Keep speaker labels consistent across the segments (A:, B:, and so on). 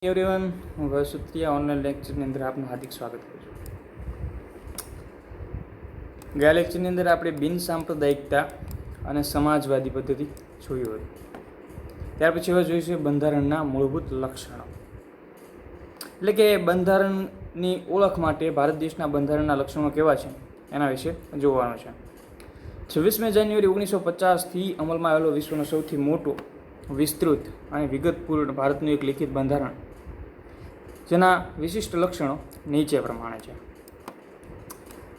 A: Everyone, હું Sutriya online લેક્ચરની અંદર આપનું હાર્દિક સ્વાગત કરું છું. ગયા લેક્ચરની અંદર આપણે બિન સાંપ્રદાયિકતા અને સમાજવાદી પદ્ધતિ જોયું હતું. ત્યાર પછી હવે જોઈશું બંધારણના મૂળભૂત લક્ષણો. એટલે કે બંધારણની ઓળખ માટે ભારત દેશના બંધારણના લક્ષણો કેવા છે એના વિશે જોવાનું છે. 26મી જાન્યુઆરી 1950થી અમલમાં આવેલો વિશ્વનો સૌથી મોટો, વિસ્તૃત અને વિગતપૂર્ણ ભારતનું એક લિખિત બંધારણ, જેના વિશિષ્ટ લક્ષણો નીચે પ્રમાણે છે.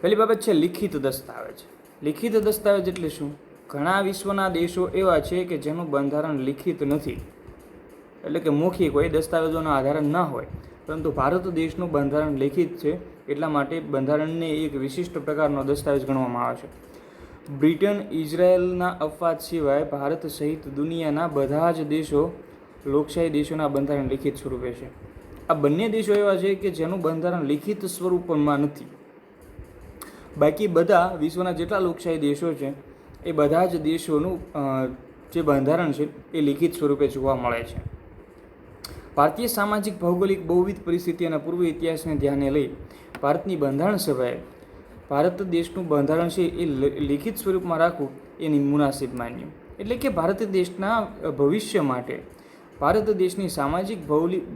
A: પહેલી બાબત છે લિખિત દસ્તાવેજ. લિખિત દસ્તાવેજ એટલે શું? ઘણા વિશ્વના દેશો એવા છે કે જેનું બંધારણ લિખિત નથી, એટલે કે મૌખિક હોય, દસ્તાવેજોનો આધાર ન હોય, પરંતુ ભારત દેશનું બંધારણ લિખિત છે. એટલા માટે બંધારણને એક વિશિષ્ટ પ્રકારનો દસ્તાવેજ ગણવામાં આવે છે. બ્રિટન, ઇઝરાયલના અપવાદ સિવાય ભારત સહિત દુનિયાના બધા જ દેશો લોકશાહી દેશોના બંધારણ લિખિત સ્વરૂપે છે. આ બંને દેશો એવા છે કે જેનું બંધારણ લિખિત સ્વરૂપમાં નથી. બાકી બધા વિશ્વના જેટલા લોકશાહી દેશો છે એ બધા જ દેશોનું જે બંધારણ છે એ લિખિત સ્વરૂપે જોવા મળે છે. ભારતીય સામાજિક, ભૌગોલિક, બહુવિધ પરિસ્થિતિ અને પૂર્વ ઇતિહાસને ધ્યાને લઈ ભારતની બંધારણ સભાએ ભારત દેશનું બંધારણ છે એ લિખિત સ્વરૂપમાં રાખવું એની મુનાસિબ માન્યું. એટલે કે ભારત દેશના ભવિષ્ય માટે ભારત દેશની સામાજિક,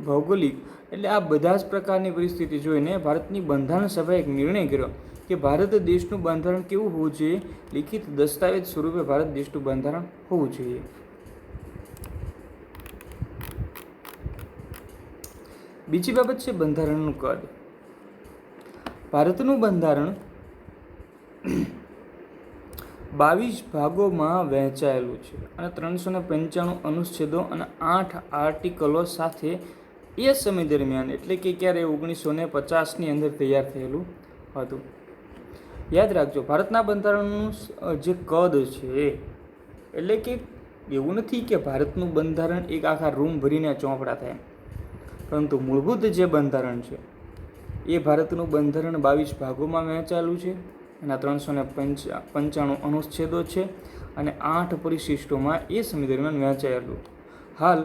A: ભૌગોલિક એટલે આ બધા જ પ્રકારની પરિસ્થિતિ જોઈને ભારતની બંધારણ સભાએ એક નિર્ણય કર્યો કે ભારત દેશનું બંધારણ કેવું હોવું જોઈએ? લિખિત દસ્તાવેજ સ્વરૂપે ભારત દેશનું બંધારણ હોવું જોઈએ. બીજી બાબત છે બંધારણનું કદ. ભારતનું બંધારણ 22 ભાગોમાં વહેંચાયેલું છે અને 395 અનુચ્છેદો અને 8 આર્ટિકલો સાથે એ સમય દરમિયાન, એટલે કે ક્યારે 1950ની અંદર તૈયાર થયેલું હતું. યાદ રાખજો, ભારતના બંધારણનું જે કદ છે, એટલે કે એવું નથી કે ભારતનું બંધારણ એક આખા રૂમ ભરીને ચોપડા થાય, પરંતુ મૂળભૂત જે બંધારણ છે એ ભારતનું બંધારણ 22 ભાગોમાં વહેંચાયેલું છે. એના 395 અનુચ્છેદો છે અને 8 પરિશિષ્ટોમાં એ સમય દરમિયાન વહેંચાયેલું. હાલ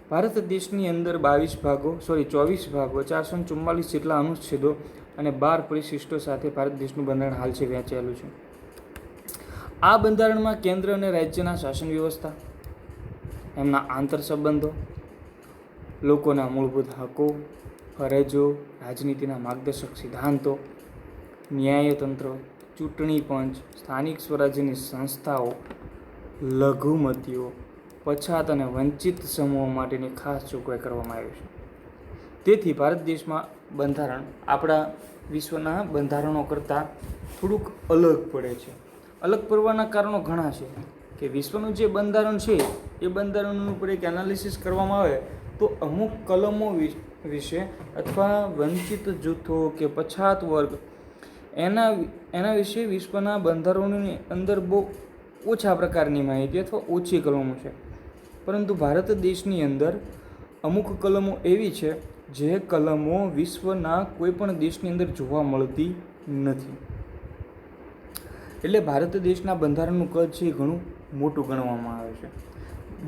A: ભારત દેશની અંદર 24 ભાગો, 444 જેટલા અનુચ્છેદો અને 12 પરિશિષ્ટો સાથે ભારત દેશનું બંધારણ હાલ છે વહેંચાયેલું છે. આ બંધારણમાં કેન્દ્ર અને રાજ્યના શાસન વ્યવસ્થા, એમના આંતર સંબંધો, લોકોના મૂળભૂત હકો, ફરજો, રાજનીતિના માર્ગદર્શક સિદ્ધાંતો, ન્યાયતંત્ર, ચૂંટણી પંચ, સ્થાનિક સ્વરાજ્યની સંસ્થાઓ, લઘુમતીઓ, પછાત અને વંચિત સમૂહો માટેની ખાસ જોગવાઈ કરવામાં આવી છે. તેથી ભારત દેશમાં બંધારણ આપણા વિશ્વના બંધારણો કરતાં થોડુંક અલગ પડે છે. અલગ પડવાના કારણો ઘણા છે કે વિશ્વનું જે બંધારણ છે એ બંધારણનું ઉપર એક એનાલિસિસ કરવામાં આવે તો અમુક કલમો વિશે અથવા વંચિત જૂથો કે પછાત વર્ગ એના વિશે વિશ્વના બંધારણોની અંદર બહુ ઓછા પ્રકારની માહિતી અથવા ઓછી કલમો છે. પરંતુ ભારત દેશની અંદર અમુક કલમો એવી છે જે કલમો વિશ્વના કોઈ પણ દેશની અંદર જોવા મળતી નથી. એટલે ભારત દેશના બંધારણનું કદ છે એ ઘણું મોટું ગણવામાં આવે છે.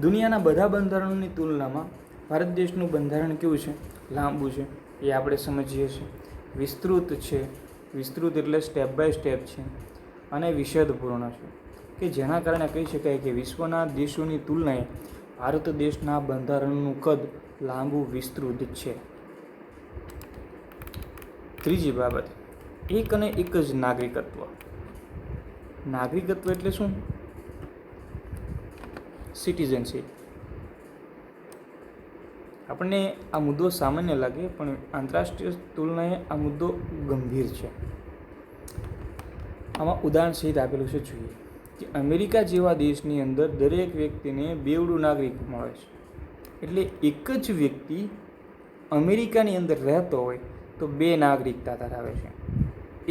A: દુનિયાના બધા બંધારણોની તુલનામાં ભારત દેશનું બંધારણ કેવું છે? લાંબુ છે, એ આપણે સમજીએ છીએ. વિસ્તૃત છે, વિસ્તૃત એટલે સ્ટેપ બાય સ્ટેપ છે, અને વિષદપૂર્ણ છે, કે જેના કારણે કહી શકાય કે વિશ્વના દેશોની તુલનાએ ભારત દેશના બંધારણનું કદ લાંબુ, વિસ્તૃત છે. ત્રીજી બાબત, એક અને એક જ નાગરિકત્વ. નાગરિકત્વ એટલે શું? સિટીઝનશીપ. આપણને આ મુદ્દો સામાન્ય લાગે, પણ આંતરરાષ્ટ્રીય તુલનાએ આ મુદ્દો ગંભીર છે. આમાં ઉદાહરણ સહિત આપેલું છે. જોઈએ કે અમેરિકા જેવા દેશની અંદર દરેક વ્યક્તિને બેવડું નાગરિક મળે છે. એટલે એક જ વ્યક્તિ અમેરિકાની અંદર રહેતો હોય તો 2 નાગરિકતા ધરાવે છે.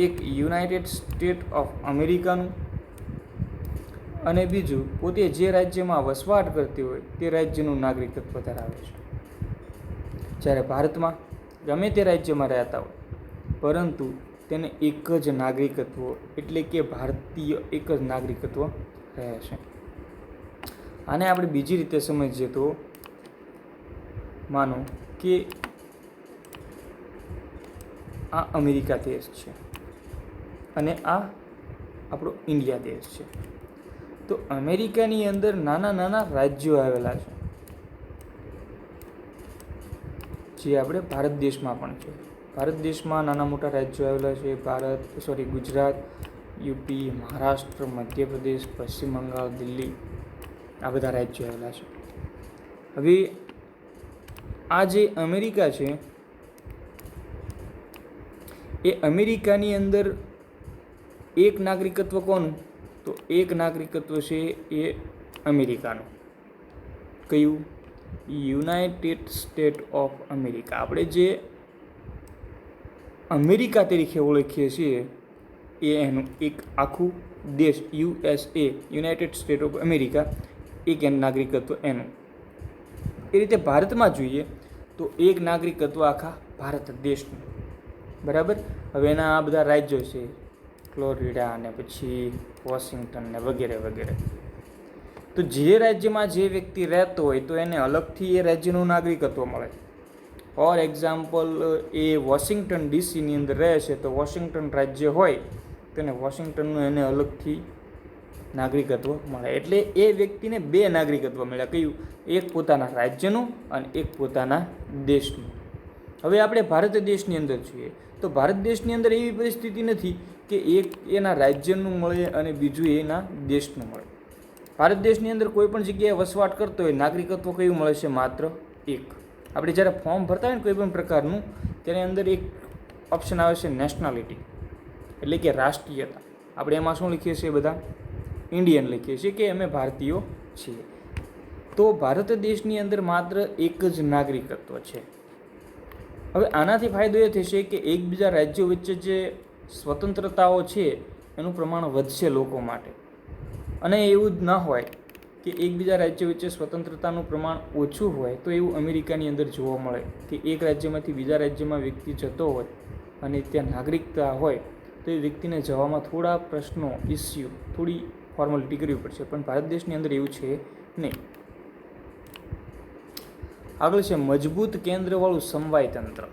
A: એક યુનાઇટેડ સ્ટેટ ઓફ અમેરિકાનું અને બીજું પોતે જે રાજ્યમાં વસવાટ કરતી હોય તે રાજ્યનું નાગરિકત્વ ધરાવે છે. જ્યારે ભારતમાં ગમે તે રાજ્યમાં રહેતા હોય, પરંતુ તેને એક જ નાગરિકત્વ, એટલે કે ભારતીય એક જ નાગરિકત્વ રહે છે. આને આપણે બીજી રીતે સમજીએ તો માનો કે આ અમેરિકા દેશ છે અને આ આપણો ઇન્ડિયા દેશ છે. તો અમેરિકાની અંદર નાના નાના રાજ્યો આવેલા છે, જે આપણે ભારત દેશમાં પણ છે. ભારત દેશમાં નાના મોટા રાજ્યો આવેલા છે. ગુજરાત, યુપી, મહારાષ્ટ્ર, મધ્યપ્રદેશ, પશ્ચિમ બંગાળ, દિલ્હી, આ બધા રાજ્યો આવેલા છે. હવે આ જે અમેરિકા છે એ અમેરિકાની અંદર એક નાગરિકત્વ કોનું? તો એક નાગરિકત્વ છે એ અમેરિકાનું. કયું? United state of America. આપણે જે અમેરિકા તરીકે ઓળખીએ છીએ એ એનું એક આખું દેશ USA, United state of America, એક એનું નાગરિકત્વ એનું. એ રીતે ભારતમાં જોઈએ તો એક નાગરિકત્વ આખા ભારત દેશનું. બરાબર. હવે એના આ બધા રાજ્યો છે, ફ્લોરિડા અને પછી વોશિંગ્ટન ને વગેરે વગેરે. તો જે રાજ્યમાં જે વ્યક્તિ રહેતો હોય તો એને અલગથી એ રાજ્યનું નાગરિકત્વ મળે. ફોર એક્ઝામ્પલ, એ વોશિંગ્ટન ડીસીની અંદર રહે છે તો વોશિંગ્ટન રાજ્ય હોય તો એને વોશિંગ્ટનનું એને અલગથી નાગરિકત્વ મળે. એટલે એ વ્યક્તિને બે નાગરિકત્વ મળ્યા. કયું? એક પોતાના રાજ્યનું અને એક પોતાના દેશનું. હવે આપણે ભારત દેશની અંદર છીએ તો ભારત દેશની અંદર એવી પરિસ્થિતિ નથી કે એક એના રાજ્યનું મળે અને બીજું એના દેશનું મળે. ભારત દેશની અંદર કોઈ પણ જગ્યાએ વસવાટ કરતો હોય નાગરિકત્વ કયું મળે છે? માત્ર એક. આપણે જ્યારે ફોર્મ ભરતા હોય ને કોઈ પણ પ્રકારનું, તેની અંદર એક ઓપ્શન આવે છે નેશનાલિટી, એટલે કે રાષ્ટ્રીયતા. આપણે એમાં શું લખીએ છીએ? બધા ઇન્ડિયન લખીએ છીએ કે અમે ભારતીયો છીએ. તો ભારત દેશની અંદર માત્ર એક જ નાગરિકત્વ છે. હવે આનાથી ફાયદો એ થશે કે એકબીજા રાજ્યો વચ્ચે જે સ્વતંત્રતાઓ છે એનું પ્રમાણ વધશે લોકો માટે. અને એવું જ ન હોય કે એકબીજા રાજ્યો વચ્ચે સ્વતંત્રતાનું પ્રમાણ ઓછું હોય તો એવું અમેરિકાની અંદર જોવા મળે કે એક રાજ્યમાંથી બીજા રાજ્યમાં વ્યક્તિ જતો હોય અને ત્યાં નાગરિકતા હોય તો એ વ્યક્તિને જવામાં થોડા પ્રશ્નો, ઇસ્યુ, થોડી ફોર્માલિટી કરવી પડશે. પણ ભારત દેશની અંદર એવું છે નહીં. આગળ છે મજબૂત કેન્દ્રવાળું સમવાય તંત્ર.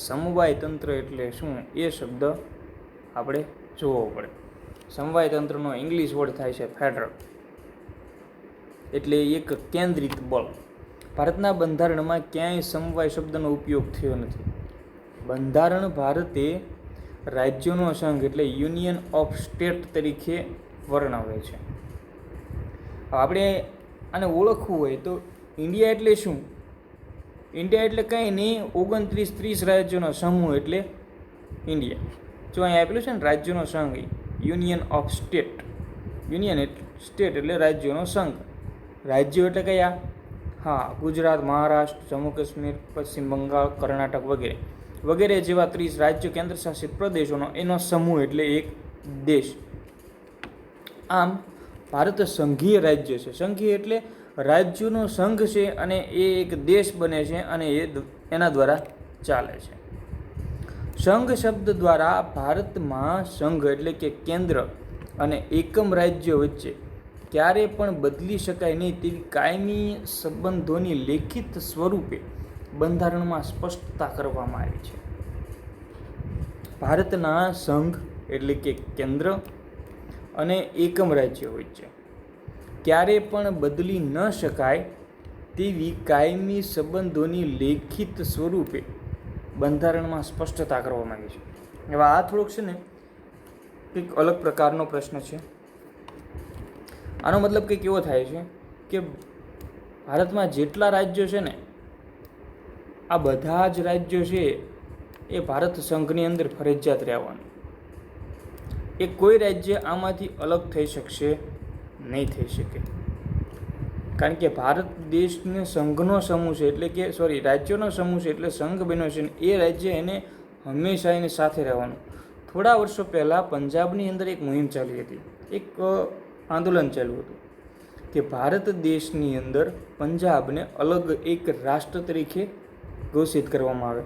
A: સમવાય તંત્ર એટલે શું? એ શબ્દ આપણે જોવો પડે. સમવાય તંત્રનો ઇંગ્લિશ વર્ડ થાય છે ફેડરલ, એટલે એક કેન્દ્રિત બળ. ભારતના બંધારણમાં ક્યાંય સમવાય શબ્દનો ઉપયોગ થયો નથી. બંધારણ ભારતે રાજ્યોનો સંઘ એટલે યુનિયન ઓફ સ્ટેટ તરીકે વર્ણવે છે. આપણે આને ઓળખવું હોય તો ઇન્ડિયા એટલે શું? ઇન્ડિયા એટલે કંઈ નહીં, 29-30 રાજ્યોનો સમૂહ એટલે ઇન્ડિયા. જો અહીં આપેલું છે ને રાજ્યોનો સંઘ, union of state. Union state એટલે રાજ્યોનો સંઘ. રાજ્યો એટલે કયા? હા, ગુજરાત, મહારાષ્ટ્ર, જમ્મુ કાશ્મીર, પશ્ચિમ બંગાળ, કર્ણાટક વગેરે વગેરે જેવા 30 રાજ્યો, કેન્દ્ર શાસિત પ્રદેશોનો એનો સમૂહ એટલે એક દેશ. આમ ભારત સંઘીય રાજ્ય છે. સંઘીય એટલે રાજ્યોનો સંઘ છે અને એ એક દેશ બને છે અને એના દ્વારા ચાલે છે. સંઘ શબ્દ દ્વારા ભારતમાં સંઘ એટલે કે કેન્દ્ર અને એકમ રાજ્ય વચ્ચે ક્યારે પણ બદલી શકાય નહીં તેવી કાયમી સંબંધોની લેખિત સ્વરૂપે બંધારણમાં સ્પષ્ટતા કરવામાં આવી છે. ભારતના સંઘ એટલે કે કેન્દ્ર અને એકમ રાજ્ય વચ્ચે ક્યારે પણ બદલી ન શકાય તેવી કાયમી સંબંધોની લેખિત સ્વરૂપે બંધારણમાં સ્પષ્ટતા કરવામાં આવી છે. હવે આ થોડોક છે ને કંઈક અલગ પ્રકારનો પ્રશ્ન છે. આનો મતલબ કંઈક એવો થાય છે કે ભારતમાં જેટલા રાજ્યો છે ને આ બધા જ રાજ્યો છે એ ભારત સંઘની અંદર ફરજિયાત રહેવાનું. એ કોઈ રાજ્ય આમાંથી અલગ થઈ શકશે નહીં, થઈ શકે. કારણ કે ભારત દેશને સંઘનો સમૂહ છે એટલે કે રાજ્યોનો સમૂહ છે એટલે સંઘ બન્યો છે. એ રાજ્ય એને હંમેશા એની સાથે રહેવાનું. થોડા વર્ષો પહેલાં પંજાબની અંદર એક મુહિમ ચાલી હતી, એક આંદોલન ચાલ્યું હતું કે ભારત દેશની અંદર પંજાબને અલગ એક રાષ્ટ્ર તરીકે ઘોષિત કરવામાં આવે.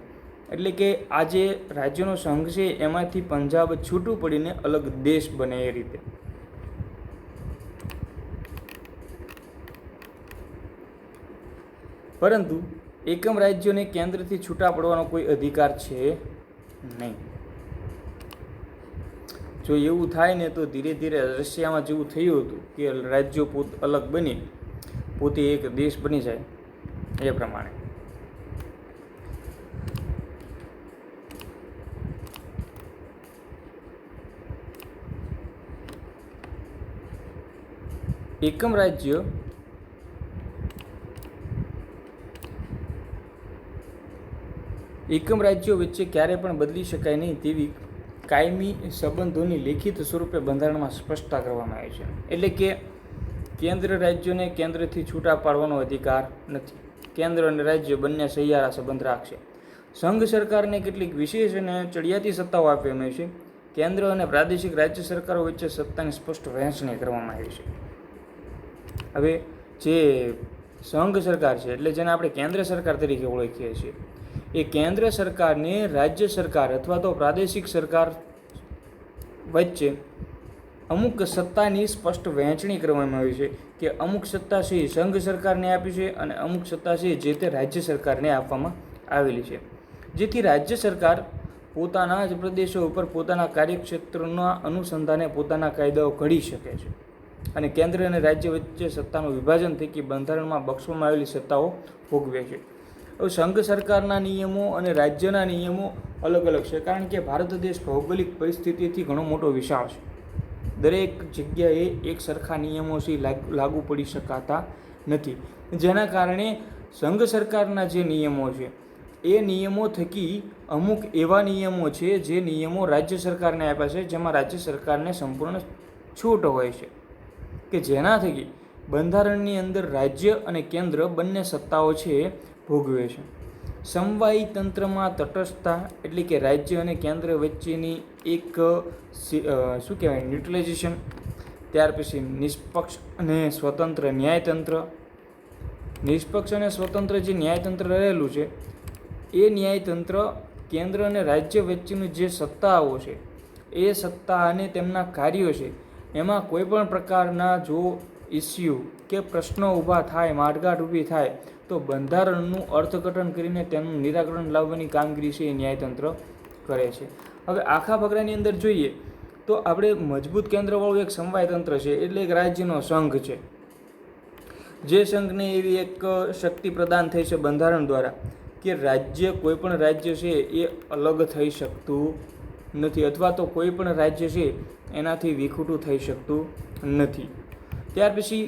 A: એટલે કે આ જે રાજ્યોનો સંઘ છે એમાંથી પંજાબ છૂટું પડીને અલગ દેશ બને એ રીતે. પરંતુ એકમ રાજ્યોને કેન્દ્રથી છૂટા પડવાનો કોઈ અધિકાર છે નહીં. જો એવું થાય ને તો ધીરે ધીરે રશિયામાં જેવું થયું હતું કે રાજ્યો અલગ બની પોતે એક દેશ બની જાય એ પ્રમાણે. એકમ રાજ્યો વચ્ચે ક્યારે પણ બદલી શકાય નહીં તેવી કાયમી સંબંધોની લેખિત સ્વરૂપે બંધારણમાં સ્પષ્ટતા કરવામાં આવી છે. એટલે કે કેન્દ્ર રાજ્યોને કેન્દ્રથી છૂટા પાડવાનો અધિકાર નથી. કેન્દ્ર અને રાજ્ય બંને સહિયારા સંબંધ રાખશે. સંઘ સરકારને કેટલીક વિશેષ અને ચડિયાતી સત્તાઓ આપવામાં આવી છે. કેન્દ્ર અને પ્રાદેશિક રાજ્ય સરકારો વચ્ચે સત્તાની સ્પષ્ટ વહેંચણી કરવામાં આવી છે. હવે જે સંઘ સરકાર છે એટલે જેને આપણે કેન્દ્ર સરકાર તરીકે ઓળખીએ છીએ, એ કેન્દ્ર સરકારને રાજ્ય સરકાર અથવા તો પ્રાદેશિક સરકાર વચ્ચે અમુક સત્તાની સ્પષ્ટ વહેંચણી કરવામાં આવી છે કે અમુક સત્તા છે સંઘ સરકારને આપી છે અને અમુક સત્તા છે જે તે રાજ્ય સરકારને આપવામાં આવેલી છે, જેથી રાજ્ય સરકાર પોતાના જ પ્રદેશો ઉપર પોતાના કાર્યક્ષેત્રના અનુસંધાને પોતાના કાયદાઓ ઘડી શકે છે અને કેન્દ્ર અને રાજ્ય વચ્ચે સત્તાનું વિભાજન થકી બંધારણમાં બક્ષવામાં આવેલી સત્તાઓ ભોગવે છે. હવે સંઘ સરકારના નિયમો અને રાજ્યના નિયમો અલગ અલગ છે, કારણ કે ભારત દેશ ભૌગોલિક પરિસ્થિતિથી ઘણો મોટો વિશાળ છે. દરેક જગ્યાએ એક સરખા નિયમોથી લાગુ પડી શકાતા નથી, જેના કારણે સંઘ સરકારના જે નિયમો છે એ નિયમો થકી અમુક એવા નિયમો છે જે નિયમો રાજ્ય સરકારને આપ્યા છે, જેમાં રાજ્ય સરકારને સંપૂર્ણ છૂટ હોય છે કે જેના થકી બંધારણની અંદર રાજ્ય અને કેન્દ્ર બંને સત્તાઓ છે ભોગવે છે. સમવાયી તંત્રમાં તટસ્થતા એટલે કે રાજ્ય અને કેન્દ્ર વચ્ચેની એક શું કહેવાય ન્યુટ્રલાઇઝેશન, ત્યાર પછી નિષ્પક્ષ અને સ્વતંત્ર ન્યાયતંત્ર. નિષ્પક્ષ અને સ્વતંત્ર જે ન્યાયતંત્ર રહેલું છે એ ન્યાયતંત્ર કેન્દ્ર અને રાજ્ય વચ્ચેનું જે સત્તાઓ છે એ સત્તા અને તેમના કાર્યો છે એમાં કોઈ પણ પ્રકારના જો ઇસ્યુ કે પ્રશ્નો ઊભા થાય, માર્ગાટ ઊભી થાય તો બંધારણનું અર્થઘટન કરીને તેનું નિરાકરણ લાવવાની કામગીરી છે એ ન્યાયતંત્ર કરે છે. હવે આખા ફકરાની અંદર જોઈએ તો આપણે મજબૂત કેન્દ્રવાળું એક સમવાય તંત્ર છે, એટલે એક રાજ્યનો સંઘ છે, જે સંઘને એવી એક શક્તિ પ્રદાન થઈ છે બંધારણ દ્વારા કે રાજ્ય કોઈ પણ રાજ્ય છે એ અલગ થઈ શકતું નથી અથવા તો કોઈ પણ રાજ્ય છે એનાથી વિખૂટું થઈ શકતું નથી. ત્યાર પછી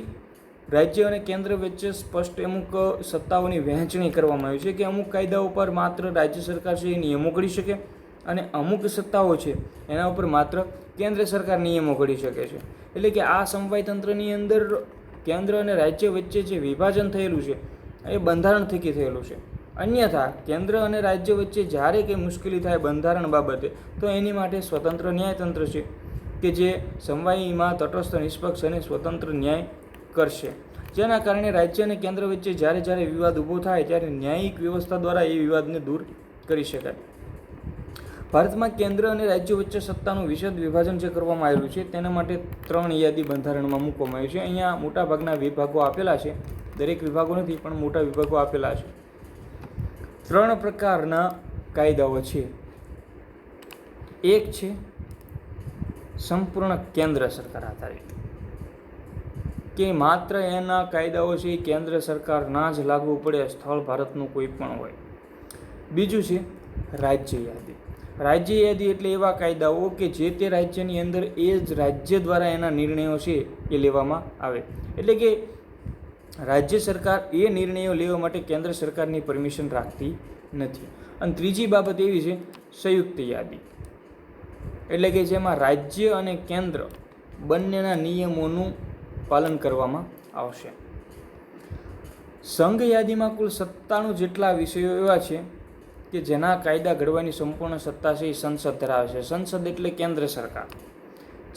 A: રાજ્ય અને કેન્દ્ર વચ્ચે સ્પષ્ટ અમુક સત્તાઓની વહેંચણી કરવામાં આવી છે કે અમુક કાયદાઓ પર માત્ર રાજ્ય સરકાર છે એ નિયમો ઘડી શકે અને અમુક સત્તાઓ છે એના ઉપર માત્ર કેન્દ્ર સરકાર નિયમો ઘડી શકે છે. એટલે કે આ સમવાય તંત્રની અંદર કેન્દ્ર અને રાજ્ય વચ્ચે જે વિભાજન થયેલું છે એ બંધારણ થકી થયેલું છે. અન્યથા કેન્દ્ર અને રાજ્ય વચ્ચે જ્યારે કંઈ મુશ્કેલી થાય બંધારણ બાબતે તો એની માટે સ્વતંત્ર ન્યાયતંત્ર છે કે જે સમવાયમાં તટસ્થ, નિષ્પક્ષ અને સ્વતંત્ર ન્યાય કરશે, જેના કારણે રાજ્ય અને કેન્દ્ર વચ્ચે જ્યારે વિવાદ ઊભો થાય ત્યારે ન્યાયિક વ્યવસ્થા દ્વારા એ વિવાદને દૂર કરી શકાય. ભારતમાં કેન્દ્ર અને રાજ્ય વચ્ચે સત્તાનું વિશદ વિભાજન જે કરવામાં આવેલું છે તેના માટે 3 યાદી બંધારણમાં મૂકવામાં આવી છે. અહીંયા મોટાભાગના વિભાગો આપેલા છે, દરેક વિભાગો નથી પણ મોટા વિભાગો આપેલા છે. 3 પ્રકારના કાયદાઓ છે. એક છે સંપૂર્ણ કેન્દ્ર સરકાર આધારિત, કે માત્ર એના કાયદાઓ છે કેન્દ્ર સરકારના જ લાગુ પડે, સ્થળ ભારતનું કોઈ પણ હોય. બીજું છે રાજ્ય યાદી. રાજ્ય યાદી એટલે એવા કાયદાઓ કે જે તે રાજ્યની અંદર એ જ રાજ્ય દ્વારા એના નિર્ણયો છે એ લેવામાં આવે, એટલે કે રાજ્ય સરકાર એ નિર્ણયો લેવા માટે કેન્દ્ર સરકારની પરમિશન રાખતી નથી. અને ત્રીજી બાબત એવી છે સંયુક્ત યાદી, એટલે કે જેમાં રાજ્ય અને કેન્દ્ર બંનેના નિયમોનું પાલન કરવામાં આવશે. સંઘ યાદીમાં કુલ 97 જેટલા વિષયો એવા છે કે જેના કાયદા ઘડવાની સંપૂર્ણ સત્તા છે એ સંસદ ધરાવે છે. સંસદ એટલે કેન્દ્ર સરકાર,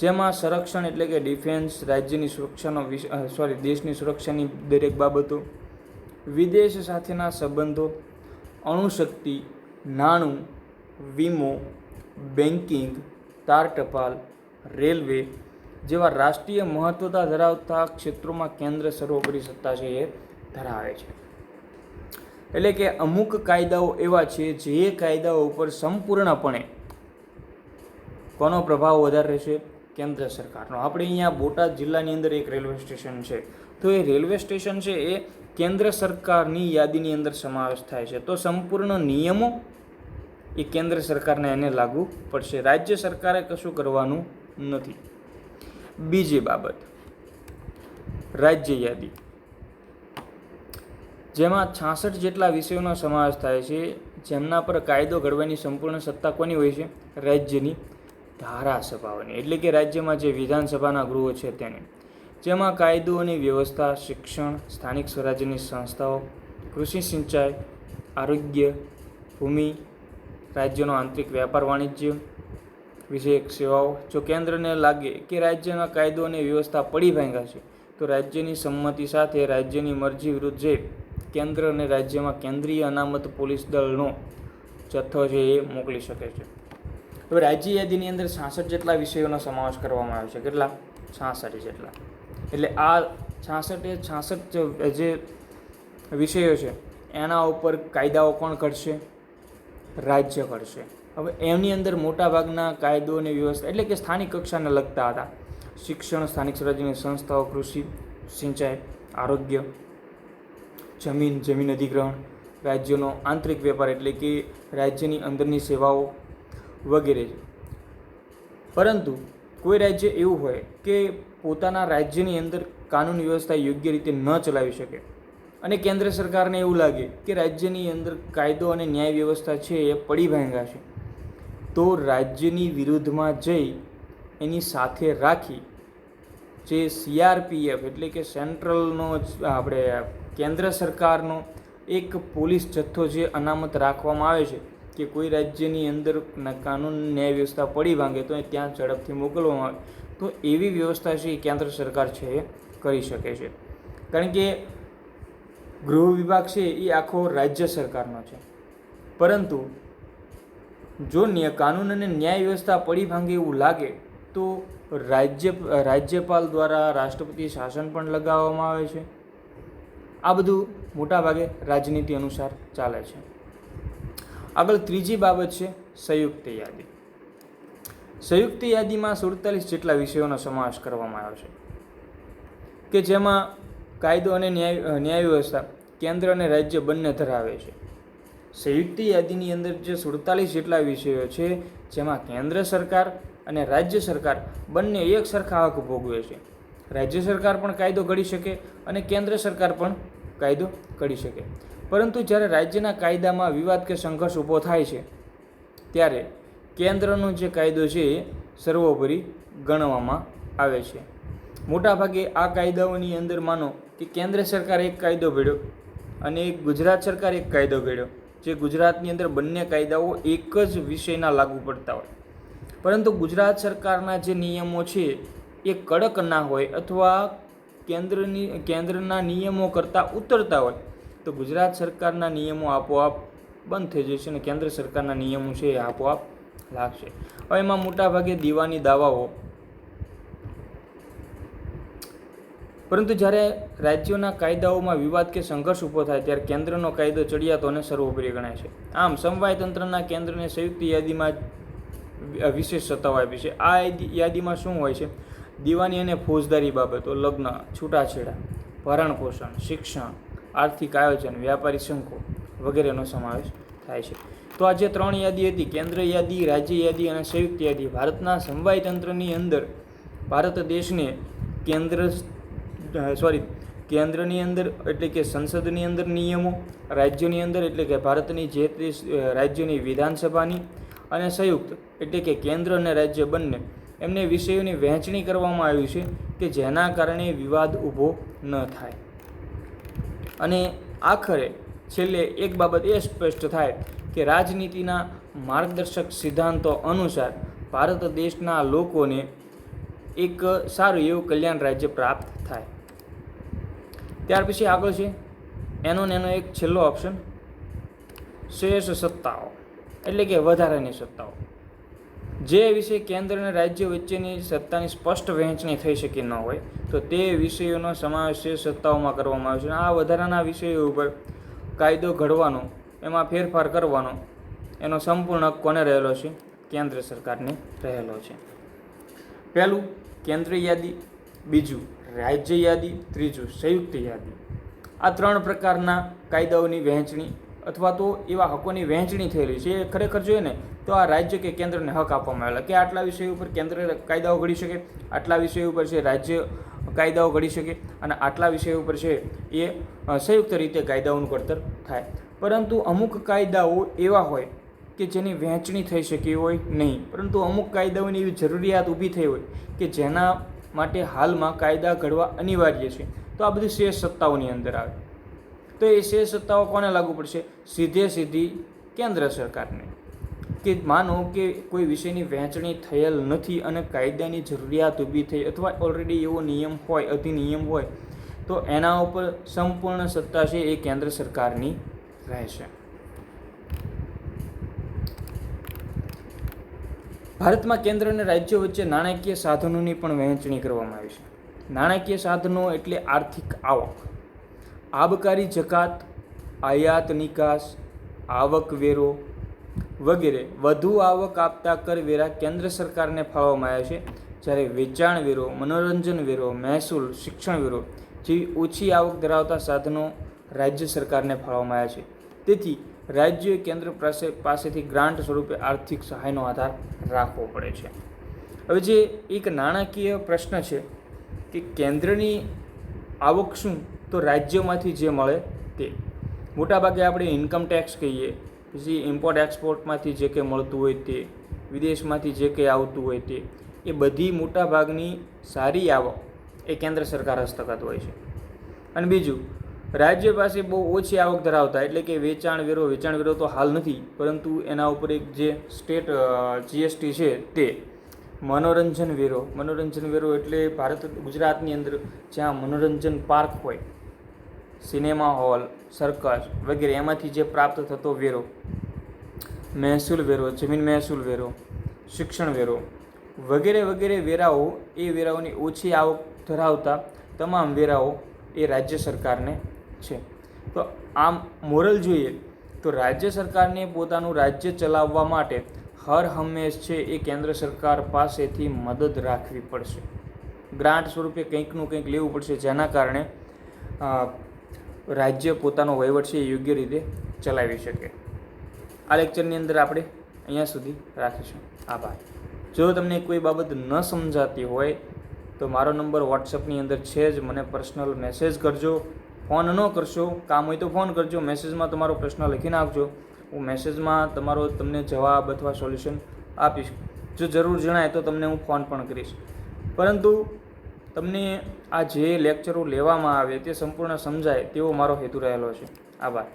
A: જેમાં સંરક્ષણ એટલે કે ડિફેન્સ, રાજ્યની સુરક્ષાનો દેશની સુરક્ષાની દરેક બાબતો, વિદેશ સાથેના સંબંધો, અણુશક્તિ, નાણું, વીમો, બેન્કિંગ, તાર ટપાલ, રેલવે જેવા રાષ્ટ્રીય મહત્વતા ધરાવતા ક્ષેત્રોમાં કેન્દ્ર સર્વોપરી સત્તા છે એ ધરાવે છે. એટલે કે અમુક કાયદાઓ એવા છે જે કાયદાઓ ઉપર સંપૂર્ણપણે કોનો પ્રભાવ વધારે રહેશે? કેન્દ્ર સરકારનો. આપણે અહીંયા બોટાદ જિલ્લાની અંદર એક રેલવે સ્ટેશન છે, તો એ રેલવે સ્ટેશન છે એ કેન્દ્ર સરકારની યાદીની અંદર સમાવેશ થાય છે, તો સંપૂર્ણ નિયમો એ કેન્દ્ર સરકારને એને લાગુ પડશે. રાજ્ય સરકારે કશું કરવાનું નથી. બીજી બાબત, રાજ્ય યાદી, જેમાં 66 જેટલા વિષયોનો સમાવેશ થાય છે, જેમના પર કાયદો ઘડવાની સંપૂર્ણ સત્તા કોની હોય છે? રાજ્યની ધારાસભાઓની, એટલે કે રાજ્યમાં જે વિધાનસભાના ગૃહો છે તેની. જેમાં કાયદો અને વ્યવસ્થા, શિક્ષણ, સ્થાનિક સ્વરાજ્યની સંસ્થાઓ, કૃષિ, સિંચાઈ, આરોગ્ય, ભૂમિ, રાજ્યનો આંતરિક વેપાર વાણિજ્ય વિષયક સેવાઓ. જો કેન્દ્રને લાગે કે રાજ્યના કાયદો અને વ્યવસ્થા પડી ભાંગ્યા છે, તો રાજ્યની સંમતિ સાથે રાજ્યની મરજી વિરુદ્ધ જઈ કેન્દ્ર અને રાજ્યમાં કેન્દ્રીય અનામત પોલીસ દળનો જથ્થો છે એ મોકલી શકે છે. હવે રાજ્ય યાદીની અંદર 66 જેટલા વિષયોનો સમાવેશ કરવામાં આવ્યો છે. કેટલા? 66 જેટલા. એટલે આ 66 જે વિષયો છે એના ઉપર કાયદાઓ કોણ ઘડશે? રાજ્ય ઘડશે. હવે એમની અંદર મોટાભાગના કાયદો અને વ્યવસ્થા એટલે કે સ્થાનિક કક્ષાને લગતા હતા. શિક્ષણ, સ્થાનિક સ્વરાજ્યની સંસ્થાઓ, કૃષિ, સિંચાઈ, આરોગ્ય, જમીન અધિગ્રહણ, રાજ્યનો આંતરિક વેપાર એટલે કે રાજ્યની અંદરની સેવાઓ વગેરે. પરંતુ કોઈ રાજ્ય એવું હોય કે પોતાના રાજ્યની અંદર કાનૂન વ્યવસ્થા યોગ્ય રીતે ન ચલાવી શકે અને કેન્દ્ર સરકારને એવું લાગે કે રાજ્યની અંદર કાયદો અને ન્યાય વ્યવસ્થા છે એ પડી ભાંગ્યા છે, તો રાજ્યની વિરુદ્ધમાં જઈ એની સાથે રાખી જે CRPF એટલે કે સેન્ટ્રલનો આપણે કેન્દ્ર સરકારનો એક પોલીસ જથ્થો જે અનામત રાખવામાં આવે છે કે કોઈ રાજ્યની અંદર કાનૂન ન્યાય વ્યવસ્થા પડી ભાંગે તો ત્યાં ઝડપથી મોકલવામાં આવે, તો એવી વ્યવસ્થા છે એ કેન્દ્ર સરકાર છે એ કરી શકે છે. કારણ કે ગૃહ વિભાગ છે એ આખો રાજ્ય સરકારનો છે. પરંતુ જો કાનૂન અને ન્યાય વ્યવસ્થા પડી ભાંગે એવું લાગે તો રાજ્યપાલ દ્વારા રાષ્ટ્રપતિ શાસન પણ લગાવવામાં આવે છે. આ બધું મોટાભાગે રાજનીતિ અનુસાર ચાલે છે. આગળ ત્રીજી બાબત છે સંયુક્ત યાદી. સંયુક્ત યાદીમાં 47 જેટલા વિષયોનો સમાવેશ કરવામાં આવ્યો છે કે જેમાં કાયદો અને ન્યાય વ્યવસ્થા કેન્દ્ર અને રાજ્ય બંને ધરાવે છે. સંયુક્ત યાદીની અંદર જે 47 જેટલા વિષયો છે જેમાં કેન્દ્ર સરકાર અને રાજ્ય સરકાર બંને એક સરખા હક ભોગવે છે. રાજ્ય સરકાર પણ કાયદો ઘડી શકે અને કેન્દ્ર સરકાર પણ કાયદો ઘડી શકે. પરંતુ જ્યારે રાજ્યના કાયદામાં વિવાદ કે સંઘર્ષ ઊભો થાય છે ત્યારે કેન્દ્રનો જે કાયદો છે એ સર્વોપરી ગણવામાં આવે છે. મોટાભાગે આ કાયદાઓની અંદર માનો કે કેન્દ્ર સરકાર એક કાયદો ઘડ્યો અને ગુજરાત સરકાર એક કાયદો ઘડ્યો, જે ગુજરાતની અંદર બંને કાયદાઓ એક જ વિષયના લાગુ પડતા હોય, પરંતુ ગુજરાત સરકારના જે નિયમો છે એ કડક ના હોય અથવા કેન્દ્રના નિયમો કરતાં ઉતરતા હોય, તો ગુજરાત સરકારના નિયમો આપોઆપ બંધ થઈ જશે અને કેન્દ્ર સરકારના નિયમો છે એ આપોઆપ લાગશે. હવે એમાં મોટાભાગે દીવાની દાવાઓ, પરંતુ જ્યારે રાજ્યોના કાયદાઓમાં વિવાદ કે સંઘર્ષ ઊભો થાય ત્યારે કેન્દ્રનો કાયદો ચડિયાતો અને સર્વોપરી ગણાય છે. આમ સમવાય તંત્રના કેન્દ્રને સંયુક્ત યાદીમાં વિશેષ સત્તાઓ આપી છે. આ યાદીમાં શું હોય છે? દીવાની અને ફોજદારી બાબતો, લગ્ન, છૂટાછેડા, ભરણ પોષણ, શિક્ષણ, આર્થિક આયોજન, વ્યાપારી સંઘો વગેરેનો સમાવેશ થાય છે. તો આ જે 3 યાદી હતી, કેન્દ્ર યાદી, રાજ્ય યાદી અને સંયુક્ત યાદી, ભારતના સમવાય તંત્રની અંદર ભારત દેશને કેન્દ્રની અંદર એટલે કે સંસદની અંદર નિયમો, રાજ્યોની અંદર એટલે કે ભારતની જે તે રાજ્યોની વિધાનસભાની અને સંયુક્ત એટલે કે કેન્દ્ર અને રાજ્ય બંને એમને વિષયોની વહેંચણી કરવામાં આવી છે કે જેના કારણે વિવાદ ઊભો ન થાય. અને આખરે છેલ્લે એક બાબત એ સ્પષ્ટ થાય કે રાજનીતિના માર્ગદર્શક સિદ્ધાંતો અનુસાર ભારત દેશના લોકોને એક સારું એવું કલ્યાણ રાજ્ય પ્રાપ્ત થાય. ત્યાર પછી આગળ છે એનો એક છેલ્લો ઓપ્શન, શેષ સત્તાઓ એટલે કે વધારાની સત્તાઓ. જે વિષય કેન્દ્ર અને રાજ્ય વચ્ચેની સત્તાની સ્પષ્ટ વહેંચણી થઈ શકી ન હોય તો તે વિષયોનો સમાવેશ શેષ સત્તાઓમાં કરવામાં આવે છે. આ વધારાના વિષયો ઉપર કાયદો ઘડવાનો, એમાં ફેરફાર કરવાનો એનો સંપૂર્ણ હક કોને રહેલો છે? કેન્દ્ર સરકારને રહેલો છે. પહેલું કેન્દ્રીય યાદી, બીજું રાજ્ય યાદી, ત્રીજું સંયુક્ત યાદી. આ 3 પ્રકારના કાયદાઓની વહેંચણી અથવા તો એવા હકોની વહેંચણી થયેલી છે. એ ખરેખર જોઈએ ને તો આ રાજ્ય કે કેન્દ્રને હક આપવામાં આવેલા કે આટલા વિષયો ઉપર કેન્દ્ર કાયદાઓ ઘડી શકે, આટલા વિષયો ઉપર છે રાજ્ય કાયદાઓ ઘડી શકે અને આટલા વિષયો ઉપર છે એ સંયુક્ત રીતે કાયદાઓનું ઘડતર થાય. પરંતુ અમુક કાયદાઓ એવા હોય કે જેની વહેંચણી થઈ શકી હોય નહીં, પરંતુ અમુક કાયદાઓની એવી જરૂરિયાત ઊભી થઈ હોય કે જેના માટે હાલમાં કાયદા ઘડવા અનિવાર્ય છે. તો આ બધી શેષ સત્તાઓની અંદર આવે. તો એ શેષ સત્તાઓ કોને લાગુ પડશે? સીધી કેન્દ્ર સરકારને. કે માનો કે કોઈ વિષયની વહેંચણી થયેલ નથી અને કાયદાની જરૂરિયાત ઊભી થઈ અથવા ઓલરેડી એવો નિયમ હોય, અધિનિયમ હોય, તો એના ઉપર સંપૂર્ણ સત્તા છે એ કેન્દ્ર સરકારની રહેશે. ભારતમાં કેન્દ્ર અને રાજ્યો વચ્ચે નાણાકીય સાધનોની પણ વહેંચણી કરવામાં આવી છે. નાણાકીય સાધનો એટલે આર્થિક આવક, આબકારી જકાત, આયાત નિકાસ, આવકવેરો વગેરે. વધુ આવક આપતા કરવેરા કેન્દ્ર સરકારને ફાળવવામાં આવે છે, જ્યારે વેચાણ વેરો, મનોરંજન વેરો, મહેસૂલ, શિક્ષણ વેરો જેવી ઓછી આવક ધરાવતા સાધનો રાજ્ય સરકારને ફાળવવામાં આવે છે. તેથી રાજ્યોએ કેન્દ્ર પાસેથી ગ્રાન્ટ સ્વરૂપે આર્થિક સહાયનો આધાર રાખવો પડે છે. હવે જે એક નાણાકીય પ્રશ્ન છે કે કેન્દ્રની આવક શું? તો રાજ્યોમાંથી જે મળે તે. મોટાભાગે આપણે ઇન્કમ ટેક્સ કહીએ, પછી ઇમ્પોર્ટ એક્સપોર્ટમાંથી જે કંઈ મળતું હોય તે, વિદેશમાંથી જે કંઈ આવતું હોય તે, એ બધી મોટાભાગની સારી આવક એ કેન્દ્ર સરકાર હસ્તગત હોય છે. અને બીજું, રાજ્ય પાસે બહુ ઓછી આવક ધરાવતા એટલે કે વેચાણ વેરો તો હાલ નથી, પરંતુ એના ઉપર એક જે સ્ટેટ જીએસટી છે તે. મનોરંજન વેરો એટલે ગુજરાતની અંદર જ્યાં મનોરંજન પાર્ક હોય, સિનેમા હોલ, સર્કસ વગેરે એમાંથી જે પ્રાપ્ત થતો વેરો. મહેસૂલ વેરો, જમીન મહેસૂલ વેરો, શિક્ષણ વેરો વગેરે વેરાઓ, એ વેરાઓની ઓછી આવક ધરાવતા તમામ વેરાઓ એ રાજ્ય સરકારને છે. તો આમ મોરલ જોઈએ તો રાજ્ય સરકારને પોતાનું રાજ્ય ચલાવવા માટે હર હંમેશ છે એ કેન્દ્ર સરકાર પાસેથી મદદ રાખવી પડશે. ગ્રાન્ટ સ્વરૂપે કંઈકનું કંઈક લેવું પડશે, જેના કારણે રાજ્ય પોતાનો વહીવટ છે એ યોગ્ય રીતે ચલાવી શકે. આ લેક્ચરની અંદર આપણે અહીંયા સુધી રાખીશું. આભાર. જો તમને કોઈ બાબત ન સમજાતી હોય તો મારો નંબર વોટ્સઅપની અંદર છે જ, મને પર્સનલ મેસેજ કરજો. ફોન ન કરશો, કામ હોય તો ફોન કરજો, મેસેજમાં તમારો પ્રશ્ન લખી નાખજો. હું મેસેજમાં તમને જવાબ અથવા સોલ્યુશન આપીશ. જો જરૂર જણાય તો તમને હું ફોન પણ કરીશ. પરંતુ તમને આ જે લેક્ચરો લેવામાં આવે તે સંપૂર્ણ સમજાય તેવો મારો હેતુ રહેલો છે. આભાર.